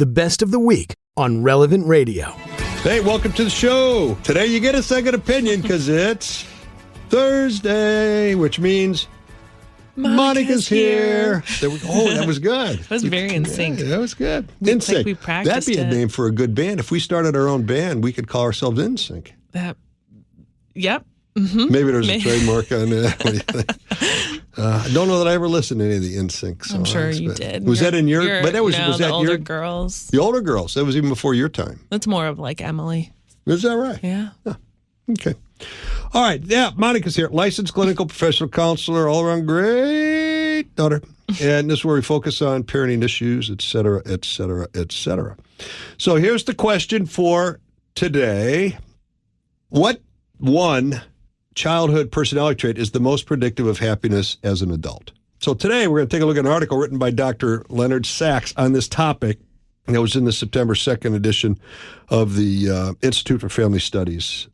the best of the week on Relevant Radio. Hey, welcome to the show. Today you get a second opinion because it's Thursday, which means Monica's here. That was good. That was very in sync. Yeah, that was good. In sync. like we practiced. That'd be a name for a good band. If we started our own band, we could call ourselves In Sync. Yep. Mm-hmm. Maybe there's a trademark on that. What do you think? I don't know that I ever listened to any of the In Sync songs. I'm sure you did. Was that in your? But that was the that older your girls? The older girls. That was even before your time. That's more of like Emily. Is that right? Yeah. Oh, okay. All right. Yeah, Monica's here. Licensed clinical professional counselor, all around great daughter. And this is where we focus on parenting issues, et cetera, et cetera, et cetera. So here's the question for today. What one childhood personality trait is the most predictive of happiness as an adult? So today we're going to take a look at an article written by Dr. Leonard Sachs on this topic. And that was in the September 2nd edition of the Institute for Family Studies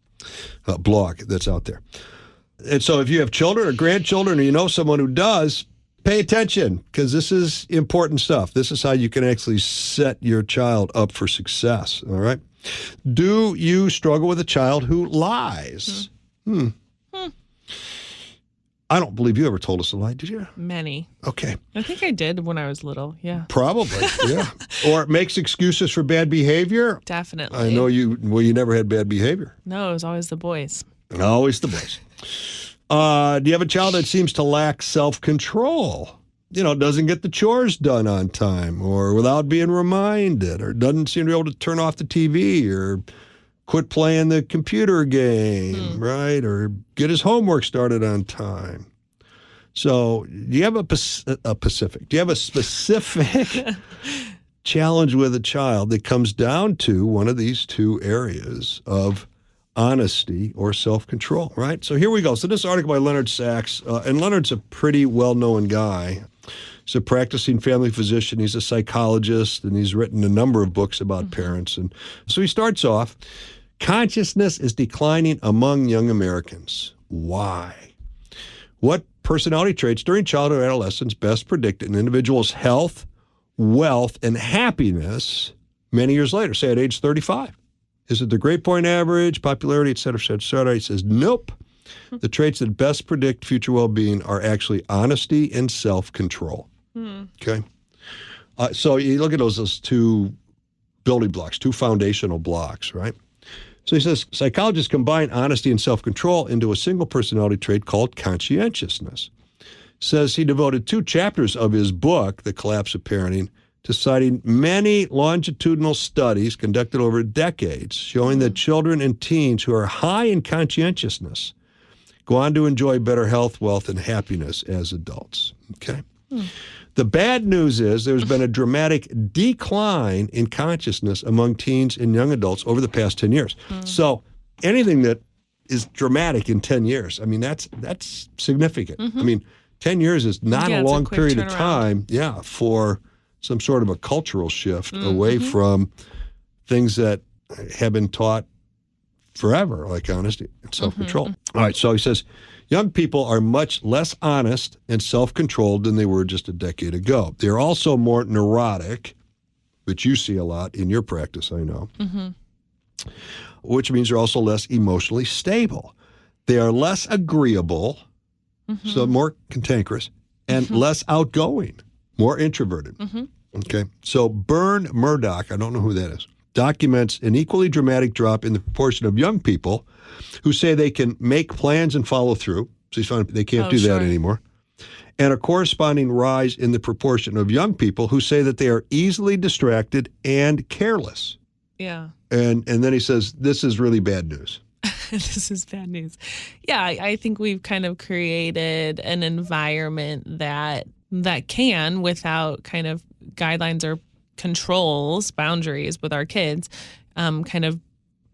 blog that's out there. And so if you have children or grandchildren or you know someone who does, pay attention because this is important stuff. This is how you can actually set your child up for success, all right? Do you struggle with a child who lies? I don't believe you ever told us a lie, did you? Many. Okay. I think I did when I was little, yeah. Probably, yeah. Or makes excuses for bad behavior. Definitely. I know you never had bad behavior. No, it was always the boys. Always the boys. Do you have a child that seems to lack self-control? You know, doesn't get the chores done on time or without being reminded or doesn't seem to be able to turn off the TV or quit playing the computer game, right? Or get his homework started on time. So do you have do you have a specific challenge with a child that comes down to one of these two areas of honesty or self-control, right? So here we go. So this article by Leonard Sachs, and Leonard's a pretty well-known guy. He's a practicing family physician. He's a psychologist, and he's written a number of books about parents. And so he starts off, consciousness is declining among young Americans. Why? What personality traits during childhood or adolescence best predict an individual's health, wealth, and happiness many years later, say at age 35? Is it the grade point average, popularity, et cetera, et cetera, et cetera? He says, nope. The traits that best predict future well-being are actually honesty and self-control. Okay? So you look at those two building blocks, two foundational blocks, right? So he says, psychologists combine honesty and self-control into a single personality trait called conscientiousness. Says he devoted 2 chapters of his book, The Collapse of Parenting, to citing many longitudinal studies conducted over decades showing that children and teens who are high in conscientiousness go on to enjoy better health, wealth, and happiness as adults. Okay? The bad news is there's been a dramatic decline in consciousness among teens and young adults over the past 10 years. So anything that is dramatic in 10 years, I mean, that's significant. I mean, 10 years is not a long period of time, for some sort of a cultural shift away from things that have been taught forever, like honesty and self-control. All right, so he says, young people are much less honest and self-controlled than they were just a decade ago. They're also more neurotic, which you see a lot in your practice, I know, which means they're also less emotionally stable. They are less agreeable, so more cantankerous, and less outgoing, more introverted. Okay, so Bern Murdoch, I don't know who that is, documents an equally dramatic drop in the proportion of young people who say they can make plans and follow through. So he's found they can't do that anymore. And a corresponding rise in the proportion of young people who say that they are easily distracted and careless. Yeah. And then he says, this is really bad news. This is bad news. Yeah, I think we've kind of created an environment that can, without kind of guidelines or controls, boundaries with our kids, kind of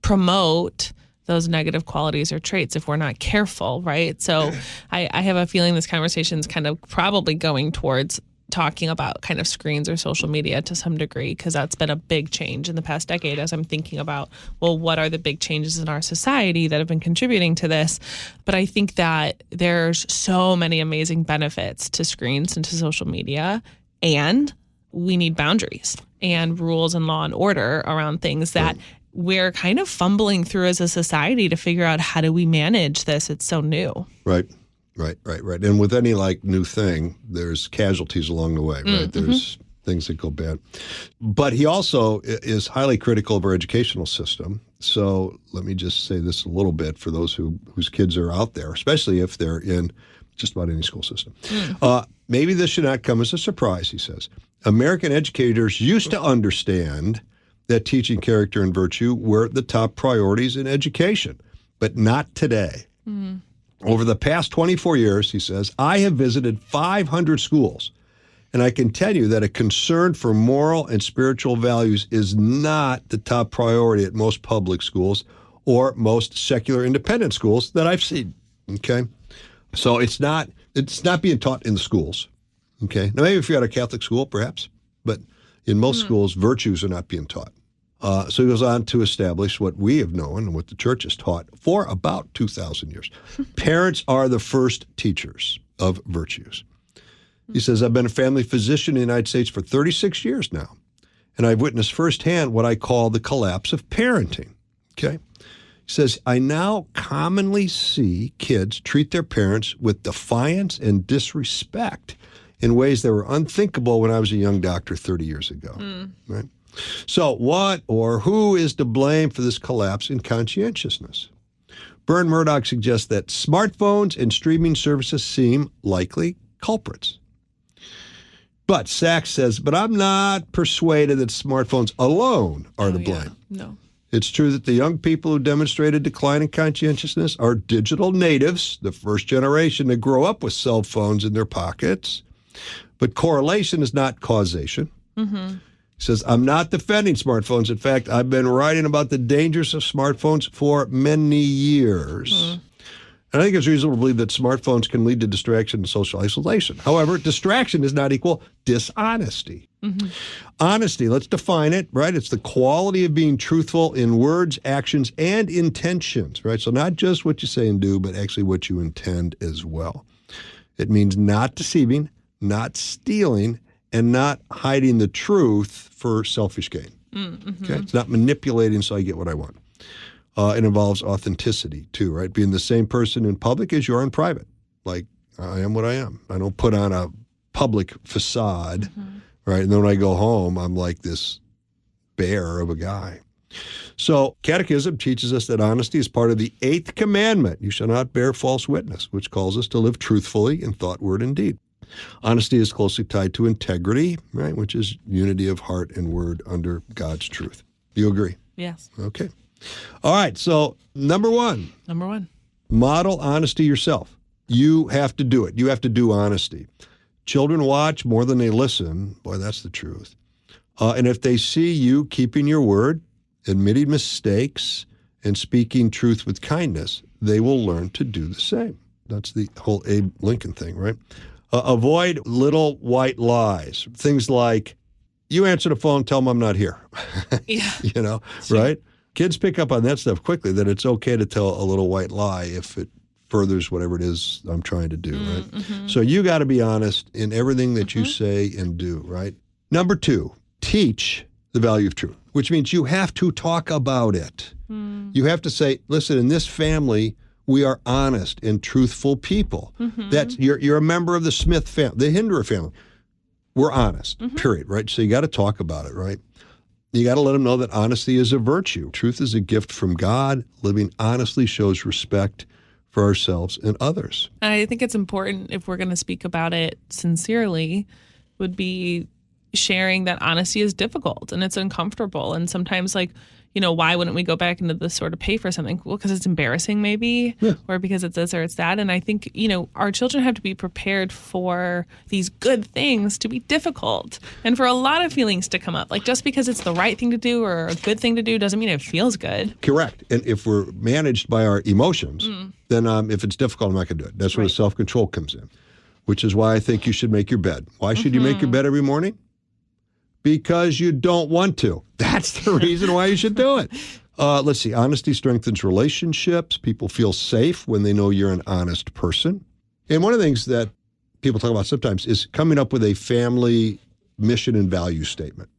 promote those negative qualities or traits if we're not careful, right? So I have a feeling this conversation is kind of probably going towards talking about kind of screens or social media to some degree, because that's been a big change in the past decade as I'm thinking about, well, what are the big changes in our society that have been contributing to this? But I think that there's so many amazing benefits to screens and to social media, and we need boundaries and rules and law and order around things that we're kind of fumbling through as a society to figure out how do we manage this. It's so new. Right. And with any new thing, there's casualties along the way, right? There's things that go bad. But he also is highly critical of our educational system. So let me just say this a little bit for those whose kids are out there, especially if they're in just about any school system. Maybe this should not come as a surprise, he says. American educators used to understand that teaching character and virtue were the top priorities in education, but not today. Over the past 24 years, he says, I have visited 500 schools, and I can tell you that a concern for moral and spiritual values is not the top priority at most public schools or most secular independent schools that I've seen. Okay? So it's not being taught in the schools. Okay? Now, maybe if you're at a Catholic school, perhaps, but in most schools, virtues are not being taught. So he goes on to establish what we have known and what the church has taught for about 2,000 years. Parents are the first teachers of virtues. He says, I've been a family physician in the United States for 36 years now, and I've witnessed firsthand what I call the collapse of parenting. Okay? He says, I now commonly see kids treat their parents with defiance and disrespect in ways that were unthinkable when I was a young doctor 30 years ago. Right? So what or who is to blame for this collapse in conscientiousness? Bern Murdoch suggests that smartphones and streaming services seem likely culprits. But Sachs says, but I'm not persuaded that smartphones alone are to blame. No. It's true that the young people who demonstrate a decline in conscientiousness are digital natives, the first generation to grow up with cell phones in their pockets. But correlation is not causation. He says, I'm not defending smartphones. In fact, I've been writing about the dangers of smartphones for many years. And I think it's reasonable to believe that smartphones can lead to distraction and social isolation. However, distraction is not equal dishonesty. Honesty, let's define it, right? It's the quality of being truthful in words, actions, and intentions, right? So not just what you say and do, but actually what you intend as well. It means not deceiving, not stealing, and not hiding the truth for selfish gain. Okay? It's not manipulating so I get what I want. It involves authenticity too, right? Being the same person in public as you are in private. Like, I am what I am. I don't put on a public facade, right? And then when I go home, I'm like this bear of a guy. So Catechism teaches us that honesty is part of the Eighth Commandment. You shall not bear false witness, which calls us to live truthfully in thought, word, and deed. Honesty is closely tied to integrity, right, which is unity of heart and word under God's truth. Do you agree? Yes. Okay. All right. So number one, model honesty yourself. You have to do it. You have to do honesty. Children watch more than they listen. Boy, that's the truth. And if they see you keeping your word, admitting mistakes, and speaking truth with kindness, they will learn to do the same. That's the whole Abe Lincoln thing, right? Avoid little white lies. Things like, you answer the phone, tell them I'm not here. You know, right? Kids pick up on that stuff quickly, that it's okay to tell a little white lie if it furthers whatever it is I'm trying to do, right? So you got to be honest in everything that you say and do, right? Number two, teach the value of truth, which means you have to talk about it. You have to say, listen, in this family, we are honest and truthful people. That's you're a member of the Smith family, the Hindered family. We're honest, period, right? So you got to talk about it, right? You got to let them know that honesty is a virtue. Truth is a gift from God. Living honestly shows respect for ourselves and others. I think it's important, if we're going to speak about it sincerely, would be sharing that honesty is difficult and it's uncomfortable. And sometimes, like, you know, why wouldn't we go back into this sort of pay for something? Well, because it's embarrassing maybe, or because it's this or it's that. And I think, you know, our children have to be prepared for these good things to be difficult and for a lot of feelings to come up. Like, just because it's the right thing to do or a good thing to do doesn't mean it feels good. Correct. And if we're managed by our emotions, then if it's difficult, I'm not going to do it. That's where the self-control comes in, which is why I think you should make your bed. Why should you make your bed every morning? Because you don't want to. That's the reason why you should do it. Let's see. Honesty strengthens relationships. People feel safe when they know you're an honest person. And one of the things that people talk about sometimes is coming up with a family mission and value statement,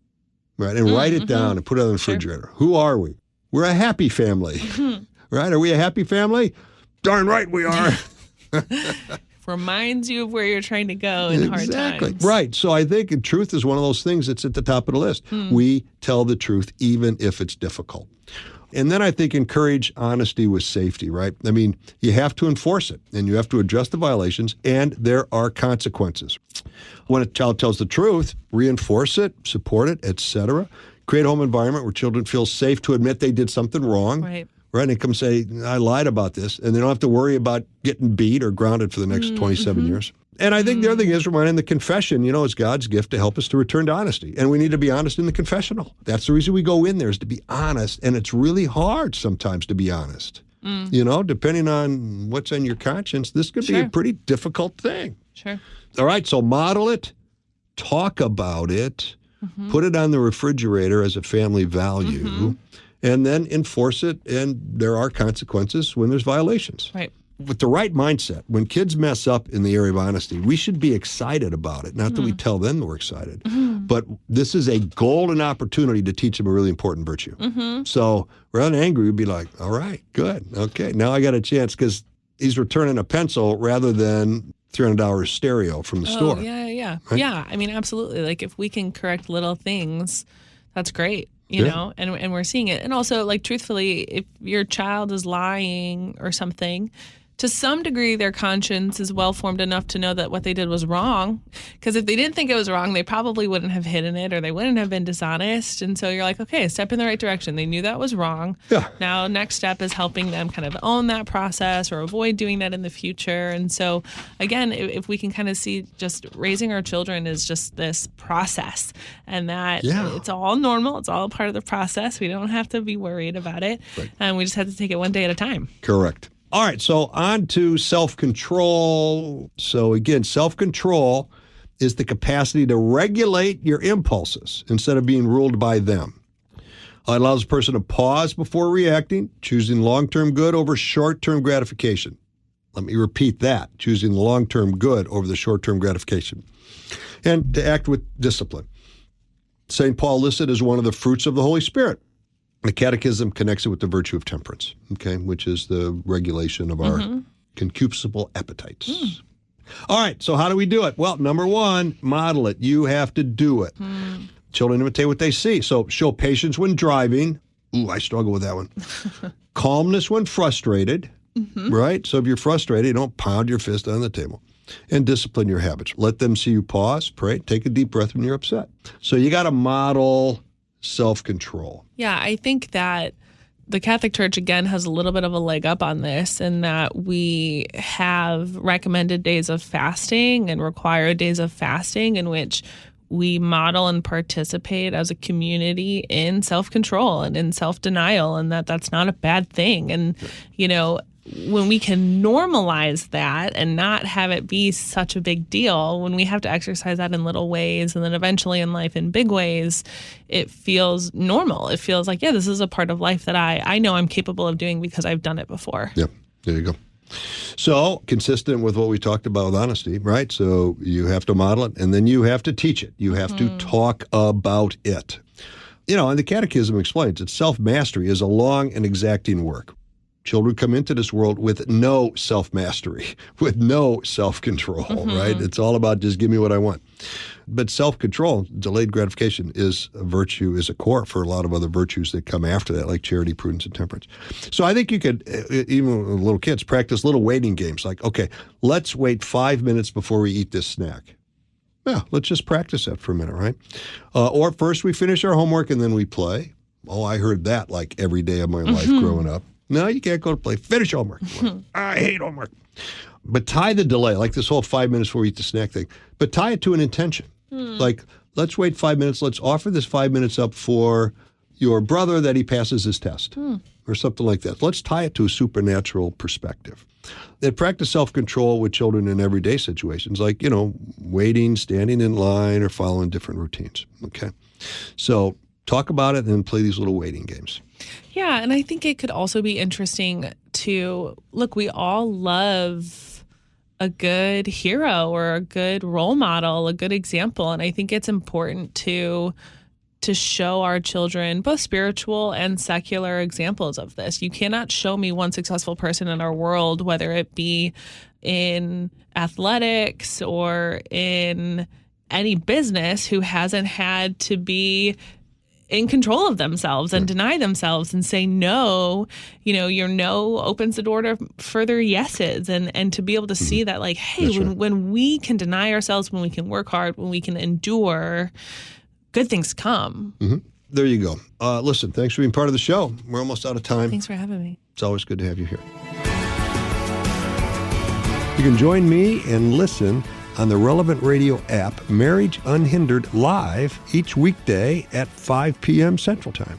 right? And write it down and put it on the refrigerator. Who are we? We're a happy family, right? Are we a happy family? Darn right we are. Reminds you of where you're trying to go in hard times. Right. So I think truth is one of those things that's at the top of the list. We tell the truth even if it's difficult. And then I think encourage honesty with safety, right? I mean, you have to enforce it, and you have to address the violations, and there are consequences. When a child tells the truth, reinforce it, support it, etc. Create a home environment where children feel safe to admit they did something wrong. Right. Right, and come say, I lied about this, and they don't have to worry about getting beat or grounded for the next 27 years. And I think the other thing is reminding the confession, is God's gift to help us to return to honesty. And we need to be honest in the confessional. That's the reason we go in there, is to be honest. And it's really hard sometimes to be honest. Depending on what's on your conscience, this could be a pretty difficult thing. Sure. All right, so model it, talk about it, put it on the refrigerator as a family value. And then enforce it, and there are consequences when there's violations. Right. With the right mindset, when kids mess up in the area of honesty, we should be excited about it. Not that we tell them that we're excited, but this is a golden opportunity to teach them a really important virtue. So rather than angry, we'd be like, all right, good. Okay, now I got a chance, because he's returning a pencil rather than $300 stereo from the store. Yeah. Right? Yeah, I mean, absolutely. Like, if we can correct little things, that's great. You know, and we're seeing it. And also, like, truthfully, if your child is lying or something, to some degree, their conscience is well-formed enough to know that what they did was wrong. Because if they didn't think it was wrong, they probably wouldn't have hidden it, or they wouldn't have been dishonest. And so you're like, okay, a step in the right direction. They knew that was wrong. Yeah. Now, next step is helping them kind of own that process or avoid doing that in the future. And so, again, if we can kind of see just raising our children is just this process, and that it's all normal. It's all part of the process. We don't have to be worried about it. Right. And we just have to take it one day at a time. Correct. All right, so on to self-control. So again, self-control is the capacity to regulate your impulses instead of being ruled by them. It allows a person to pause before reacting, choosing long-term good over short-term gratification. Let me repeat that, choosing the long-term good over the short-term gratification. And to act with discipline. St. Paul listed as one of the fruits of the Holy Spirit. The Catechism connects it with the virtue of temperance, which is the regulation of our concupiscible appetites. All right, so how do we do it? Well, number one, model it. You have to do it. Children imitate what they see. So show patience when driving. Ooh, I struggle with that one. Calmness when frustrated, right? So if you're frustrated, don't pound your fist on the table. And discipline your habits. Let them see you pause, pray, take a deep breath when you're upset. So you got to model self-control. Yeah, I think that the Catholic Church, again, has a little bit of a leg up on this, in that we have recommended days of fasting and required days of fasting in which we model and participate as a community in self-control and in self-denial, and that's not a bad thing. And, when we can normalize that and not have it be such a big deal, when we have to exercise that in little ways and then eventually in life in big ways, it feels normal. It feels like, this is a part of life that I know I'm capable of doing because I've done it before. Yep, there you go. So, consistent with what we talked about with honesty, right? So you have to model it, and then you have to teach it. You have to talk about it. And the Catechism explains that self-mastery is a long and exacting work. Children come into this world with no self-mastery, with no self-control, right? It's all about just give me what I want. But self-control, delayed gratification, is a virtue, is a core for a lot of other virtues that come after that, like charity, prudence, and temperance. So I think you could, even with little kids, practice little waiting games. Like, okay, let's wait 5 minutes before we eat this snack. Yeah, let's just practice that for a minute, right? Or first we finish our homework and then we play. Oh, I heard that like every day of my life growing up. No, you can't go to play. Finish homework. I hate homework. But tie the delay, like this whole 5 minutes before we eat the snack thing, but tie it to an intention. Like, let's wait 5 minutes. Let's offer this 5 minutes up for your brother that he passes his test or something like that. Let's tie it to a supernatural perspective. They practice self-control with children in everyday situations, like, waiting, standing in line, or following different routines. Okay. So talk about it and then play these little waiting games. Yeah, and I think it could also be interesting to look, we all love a good hero or a good role model, a good example. And I think it's important to show our children both spiritual and secular examples of this. You cannot show me one successful person in our world, whether it be in athletics or in any business, who hasn't had to be in control of themselves and deny themselves and say no. Your no opens the door to further yeses, and to be able to see that, like, hey, when we can deny ourselves, when we can work hard, when we can endure, good things come. There you go. Listen, thanks for being part of the show. We're almost out of time. Thanks for having me. It's always good to have you here. You can join me and listen on the Relevant Radio app, Marriage Unhindered, live each weekday at 5 p.m. Central Time.